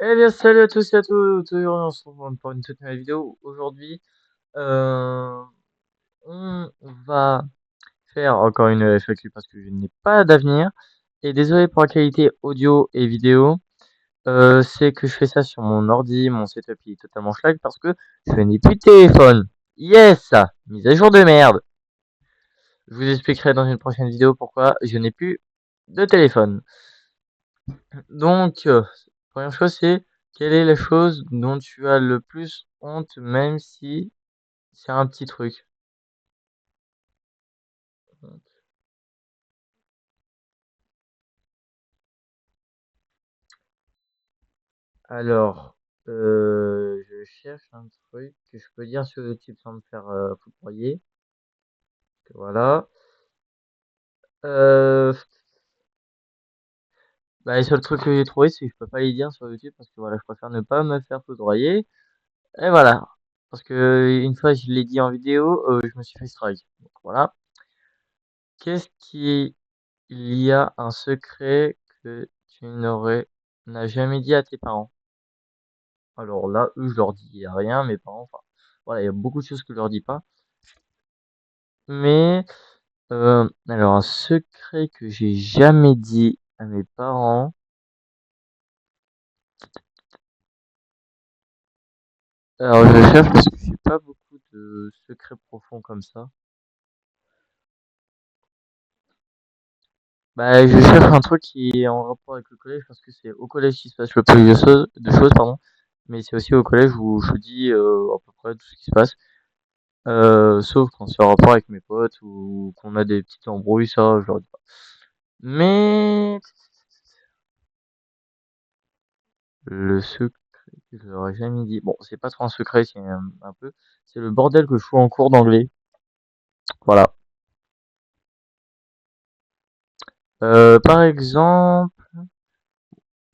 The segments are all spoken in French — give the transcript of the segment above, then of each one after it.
Eh bien, salut à tous et à toutes. Aujourd'hui, on se retrouve pour une toute nouvelle vidéo. Aujourd'hui, euh, on va faire encore une FAQ parce que je n'ai pas d'avenir. Et désolé pour la qualité audio et vidéo. C'est que je fais ça sur mon ordi, mon setup il est totalement schlag parce que je n'ai plus de téléphone. Yes! Mise à jour de merde. Je vous expliquerai dans une prochaine vidéo pourquoi je n'ai plus de téléphone. Donc, première chose, c'est quelle est la chose dont tu as le plus honte, même si c'est un petit truc? Alors, je cherche un truc que je peux dire sur YouTube sans me faire foudroyer. Voilà. Euh, Bah, le seul truc que j'ai trouvé, c'est que je peux pas les dire sur YouTube parce que voilà, je préfère ne pas me faire foudroyer. Et voilà. Parce que une fois, je l'ai dit en vidéo, je me suis fait strike. Donc voilà. Qu'est-ce qui Il y a un secret que tu n'as jamais dit à tes parents. Alors là, eux, je leur dis rien, mes parents, enfin, voilà, il y a beaucoup de choses que je leur dis pas. Mais, alors un secret que j'ai jamais dit à mes parents. Alors je cherche parce que j'ai pas beaucoup de secrets profonds comme ça. Bah, je cherche un truc qui est en rapport avec le collège parce que c'est au collège qu'il se passe le plus de choses, pardon. Mais c'est aussi au collège où je vous dis à peu près tout ce qui se passe. Sauf quand c'est en rapport avec mes potes ou qu'on a des petites embrouilles, ça, je leur dis pas. Mais le secret que je leur ai jamais dit, bon, c'est pas trop un secret, c'est un peu, c'est le bordel que je fous en cours d'anglais. Voilà. Par exemple,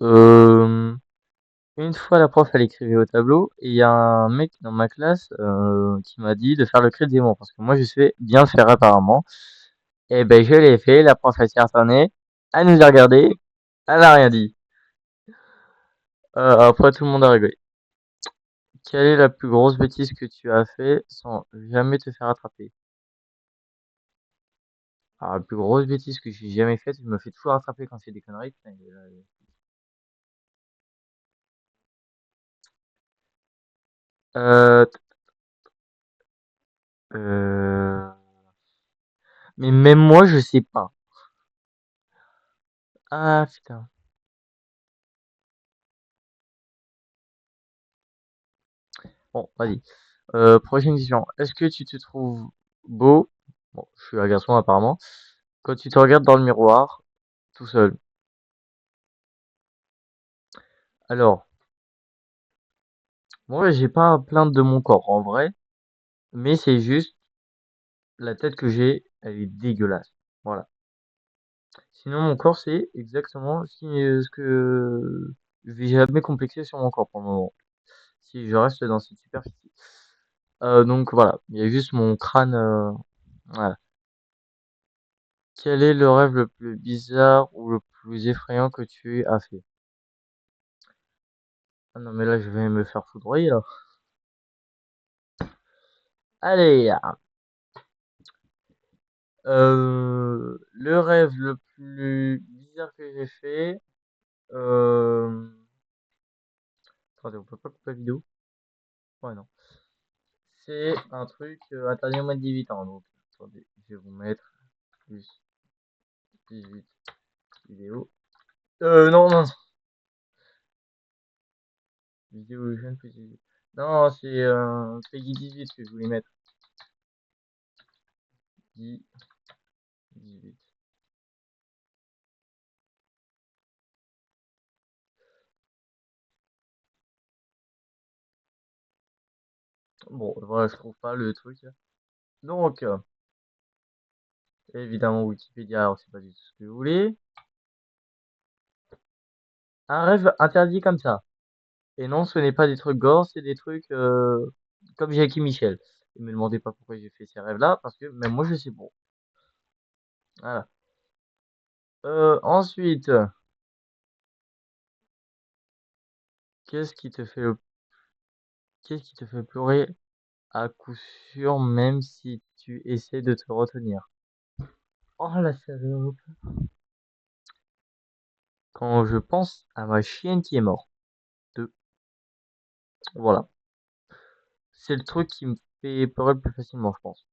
euh, une fois la prof elle écrivait au tableau et il y a un mec dans ma classe qui m'a dit de faire le cri des mots parce que moi je sais bien le faire apparemment. Et ben je l'ai fait, la prof elle s'est retournée, elle nous a regardé, elle a rien dit. Après tout le monde a rigolé. Quelle est la plus grosse bêtise que tu as fait sans jamais te faire attraper? Alors, la plus grosse bêtise que j'ai jamais faite, je me fais toujours attraper quand je fais des conneries. Putain, Euh, euh, mais même moi, je sais pas. Ah, putain. Bon, vas-y. Prochaine question. Est-ce que tu te trouves beau? Bon, je suis un garçon apparemment. Quand tu te regardes dans le miroir, tout seul. Alors, moi, j'ai pas à plaindre de mon corps en vrai, mais c'est juste la tête que j'ai, elle est dégueulasse. Voilà. Sinon, mon corps, c'est exactement ce que je vais jamais complexer sur mon corps pour le moment. Si je reste dans cette superficie. Donc voilà, il y a juste mon crâne. Voilà. Quel est le rêve le plus bizarre ou le plus effrayant que tu as fait? Ah non, mais là, je vais me faire foudroyer, là. Allez, le rêve le plus bizarre que j'ai fait. Euh... Attendez, on peut pas couper la vidéo? Ouais, non. C'est un truc interdit au moins de 18 ans. Donc, attendez, je vais vous mettre plus 18 vidéos. Non, non, vidéo jeune plus 18. Non, c'est Peggy 18 que je voulais mettre. 18. Bon, voilà, je trouve pas le truc. Donc, évidemment, Wikipédia, alors c'est pas du tout ce que vous voulez. Un rêve interdit comme ça. Et non, ce n'est pas des trucs gore, c'est des trucs comme Jackie Michel. Ne me demandez pas pourquoi j'ai fait ces rêves-là, parce que même moi je sais bon. Voilà. Ensuite, Qu'est-ce qui te fait, qu'est-ce qui te fait pleurer à coup sûr, même si tu essaies de te retenir? Oh la salope. Quand je pense à ma chienne qui est morte. De... Voilà. C'est le truc qui me fait pleurer le plus facilement, je pense.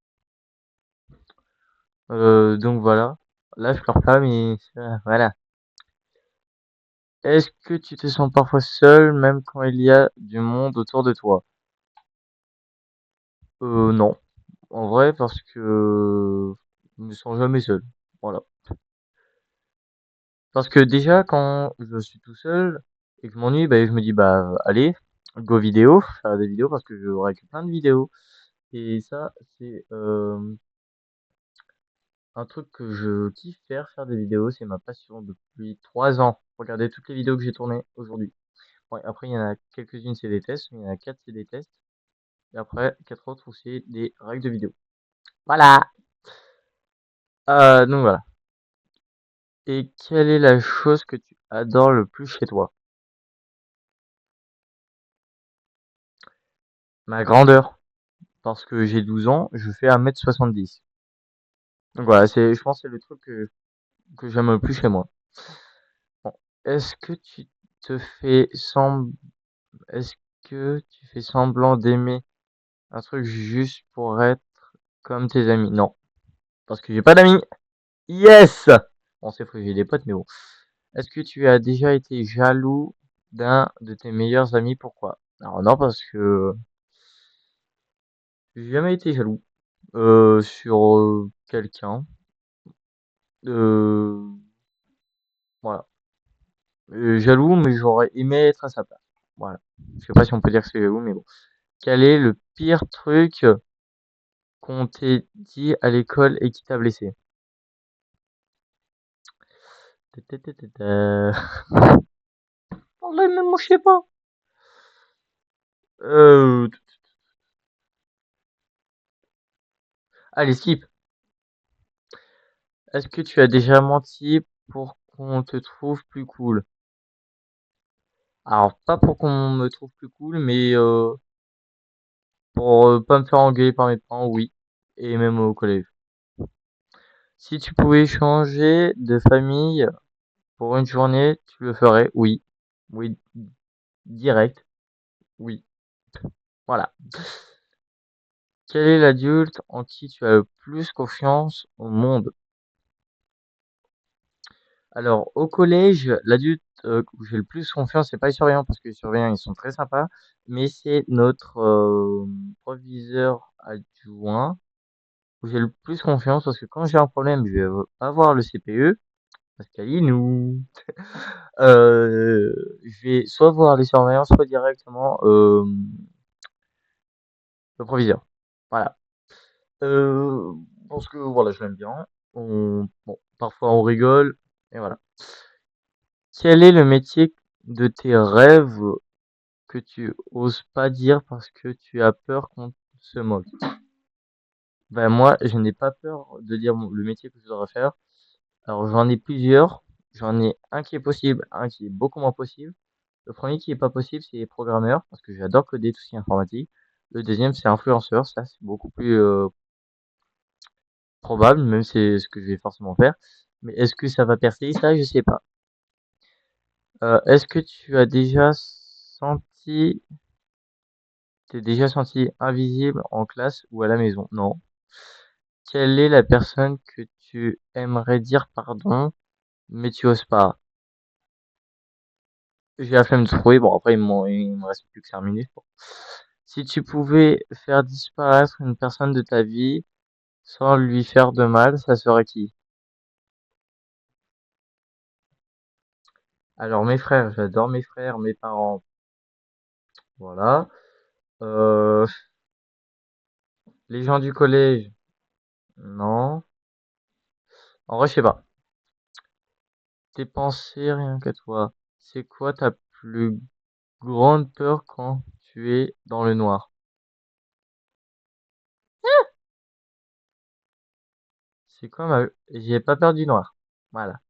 Donc voilà. Là, je pleure pas, mais voilà. Est-ce que tu te sens parfois seul, même quand il y a du monde autour de toi? Non. En vrai, parce que je me sens jamais seul. Voilà. Parce que déjà, quand je suis tout seul et que je m'ennuie, bah, je me dis, bah, allez, go vidéo, faire des vidéos parce que j'aurai que plein de vidéos. Et ça, c'est un truc que je kiffe faire des vidéos, c'est ma passion depuis 3 ans. Regardez toutes les vidéos que j'ai tournées aujourd'hui. Ouais, après, il y en a quelques-unes, c'est des tests, mais il y en a 4, c'est des tests. Et après, 4 autres, où c'est des règles de vidéo. Voilà! Donc voilà. Et quelle est la chose que tu adores le plus chez toi? Ma grandeur. Parce que j'ai 12 ans, je fais 1,70 m. Donc voilà, je pense que c'est le truc que j'aime le plus chez moi. Bon. Est-ce que tu te fais sem- est-ce que tu fais semblant d'aimer un truc juste pour être comme tes amis? Non. Parce que j'ai pas d'amis. Yes! Bon, c'est faux, j'ai des potes, mais bon. Est-ce que tu as déjà été jaloux d'un de tes meilleurs amis? Pourquoi? Alors non, parce que j'ai jamais été jaloux sur quelqu'un. Euh, voilà. Jaloux, mais j'aurais aimé être à sa place. Voilà. Je sais pas si on peut dire que c'est jaloux, mais bon. Quel est le pire truc qu'on t'ait dit à l'école et qui t'a blessé? Oh là, même moi, je sais pas. Euh, Allez, skip. Est-ce que tu as déjà menti pour qu'on te trouve plus cool? Alors, pas pour qu'on me trouve plus cool, mais pour pas me faire engueuler par mes parents, oui. Et même au collège. Si tu pouvais changer de famille pour une journée, tu le ferais? Oui. Oui, direct. Oui. Voilà. Quel est l'adulte en qui tu as le plus confiance au monde? Alors, au collège, l'adulte où j'ai le plus confiance, c'est pas les surveillants, parce que les surveillants, ils sont très sympas, mais c'est notre proviseur adjoint, où j'ai le plus confiance, parce que quand j'ai un problème, je vais pas voir le CPE, parce qu'il nous... je vais soit voir les surveillants, soit directement le proviseur. Voilà. Euh, Parce que voilà, je l'aime bien. Bon, parfois on rigole, et voilà. Quel est le métier de tes rêves que tu oses pas dire parce que tu as peur qu'on se moque? Ben moi, je n'ai pas peur de dire le métier que je voudrais faire. Alors j'en ai plusieurs. J'en ai un qui est possible, un qui est beaucoup moins possible. Le premier qui est pas possible, c'est programmeur, parce que j'adore coder tout ce qui est informatique. Le deuxième, c'est influenceur, ça c'est beaucoup plus probable, même si c'est ce que je vais forcément faire. Mais est-ce que ça va percer? Ça, je sais pas. Est-ce que tu as déjà senti, t'es déjà senti invisible en classe ou à la maison? Non. Quelle est la personne que tu aimerais dire pardon, mais tu oses pas? J'ai la flemme de trouver. Bon, après, il me reste plus que 5 minutes. Bon. Si tu pouvais faire disparaître une personne de ta vie sans lui faire de mal, ça serait qui? Alors, mes frères, j'adore mes frères, mes parents, voilà. Euh, les gens du collège, non. En vrai, je sais pas. Tes pensées, rien qu'à toi. C'est quoi ta plus grande peur quand tu es dans le noir? C'est quoi ma... J'ai pas peur du noir. Voilà.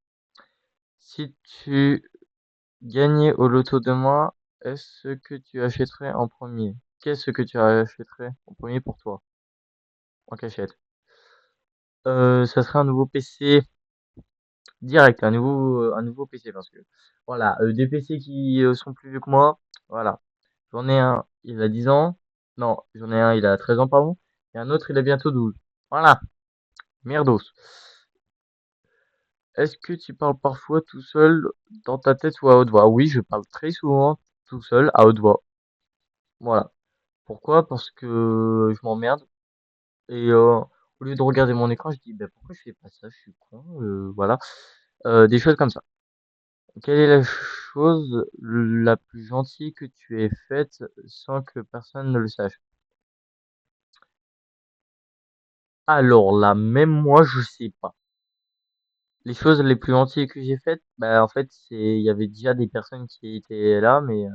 Si tu gagnais au loto demain, est-ce que tu achèterais en premier? Qu'est-ce que tu achèterais en premier pour toi, en cachette? Ça serait un nouveau PC direct, un nouveau PC parce que voilà, des PC qui sont plus vieux que moi, voilà. J'en ai un, il a 10 ans. Non, j'en ai un, il a 13 ans, pardon. Et un autre, il a bientôt 12. Voilà, merdos. Est-ce que tu parles parfois tout seul dans ta tête ou à haute voix? Oui, je parle très souvent tout seul à haute voix. Voilà. Pourquoi? Parce que je m'emmerde et au lieu de regarder mon écran, je dis bah pourquoi je fais pas ça? Je suis con. Voilà. Des choses comme ça. Quelle est la chose la plus gentille que tu aies faite sans que personne ne le sache? Alors là, même moi, je sais pas. Les choses les plus gentilles que j'ai faites, bah en fait, il y avait déjà des personnes qui étaient là, mais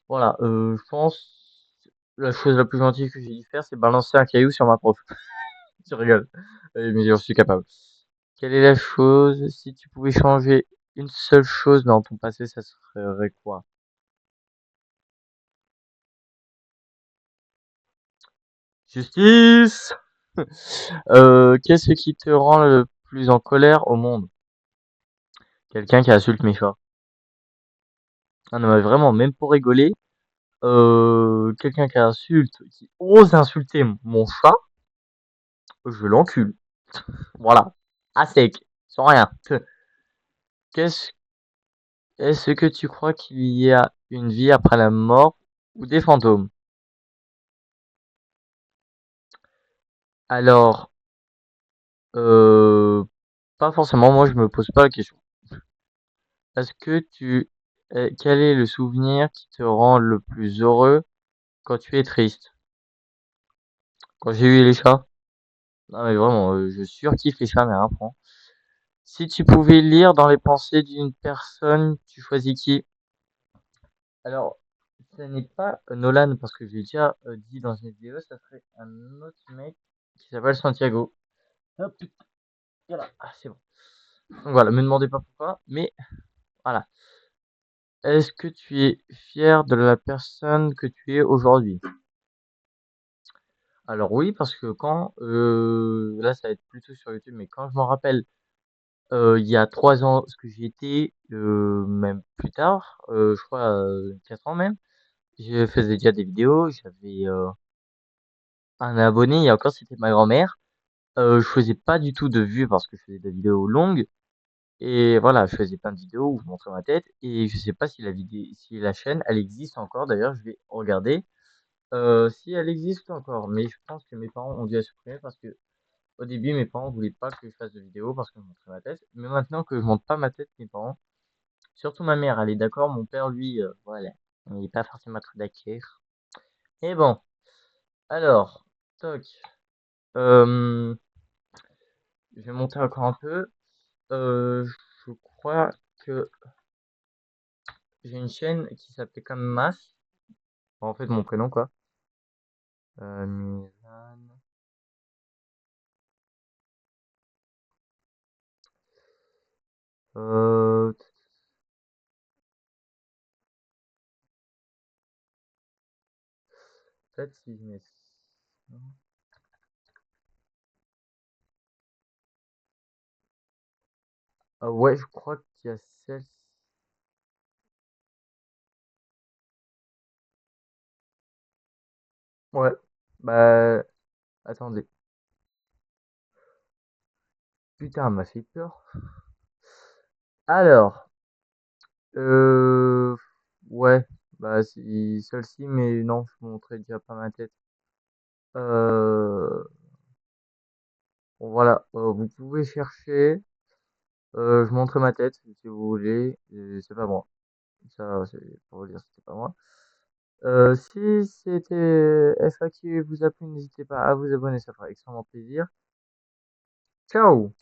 voilà. Je pense la chose la plus gentille que j'ai dû faire, c'est balancer un caillou sur ma prof. Tu rigoles. Mais j'en suis capable. Quelle est la chose, si tu pouvais changer une seule chose dans ton passé, ça serait quoi? Justice! Qu'est-ce qui te rend le plus en colère au monde? Quelqu'un qui insulte mes chats. Ah non, mais vraiment, même pour rigoler, quelqu'un qui ose insulter mon chat, je l'encule. Voilà. À sec. Sans rien. Qu'est-ce, est-ce que tu crois qu'il y a une vie après la mort ou des fantômes? Alors, euh, pas forcément, moi je me pose pas la question. Est-ce que quel est le souvenir qui te rend le plus heureux quand tu es triste? Quand j'ai eu les chats? Non mais vraiment, je surkiffe les chats, mais à un point. Si tu pouvais lire dans les pensées d'une personne, tu choisis qui? Alors, ce n'est pas Nolan, parce que j'ai déjà dit dans une vidéo, ça serait un autre mec qui s'appelle Santiago. Hop, voilà, ah, c'est bon. Donc voilà, me demandez pas pourquoi, mais voilà. Est-ce que tu es fier de la personne que tu es aujourd'hui? Alors oui, parce que là ça va être plutôt sur YouTube, mais quand je m'en rappelle, il y a 3 ans, ce que j'étais, même plus tard, je crois 4 ans même, je faisais déjà des vidéos, j'avais un abonné, et encore c'était ma grand-mère. Je faisais pas du tout de vues parce que je faisais des vidéos longues, et voilà, je faisais plein de vidéos où je montrais ma tête, et je sais pas si la chaîne, elle existe encore. D'ailleurs, je vais regarder si elle existe encore, mais je pense que mes parents ont dû la supprimer parce que au début, mes parents voulaient pas que je fasse de vidéos parce que je montrais ma tête. Mais maintenant que je montre pas ma tête, mes parents, surtout ma mère, elle est d'accord. Mon père, lui, voilà, il est pas forcément trop d'accord. Et bon, alors, toc, euh, je vais monter encore un peu. Je crois que j'ai une chaîne qui s'appelait comme Mas. En fait, mon prénom, quoi. Milan. Euh, peut-être si je mets ça. Ah ouais, je crois qu'il y a celle. Ouais. Bah, attendez. Putain, elle m'a fait peur. Alors, euh, ouais, bah si celle-ci, mais non, je vous montrais déjà pas ma tête. Euh, bon, voilà, vous pouvez chercher. Je montre ma tête si vous voulez. Et c'est pas moi. Ça, c'est pour vous dire, c'était pas moi. Si c'était FAQ vous a plu, n'hésitez pas à vous abonner, ça fera extrêmement plaisir. Ciao!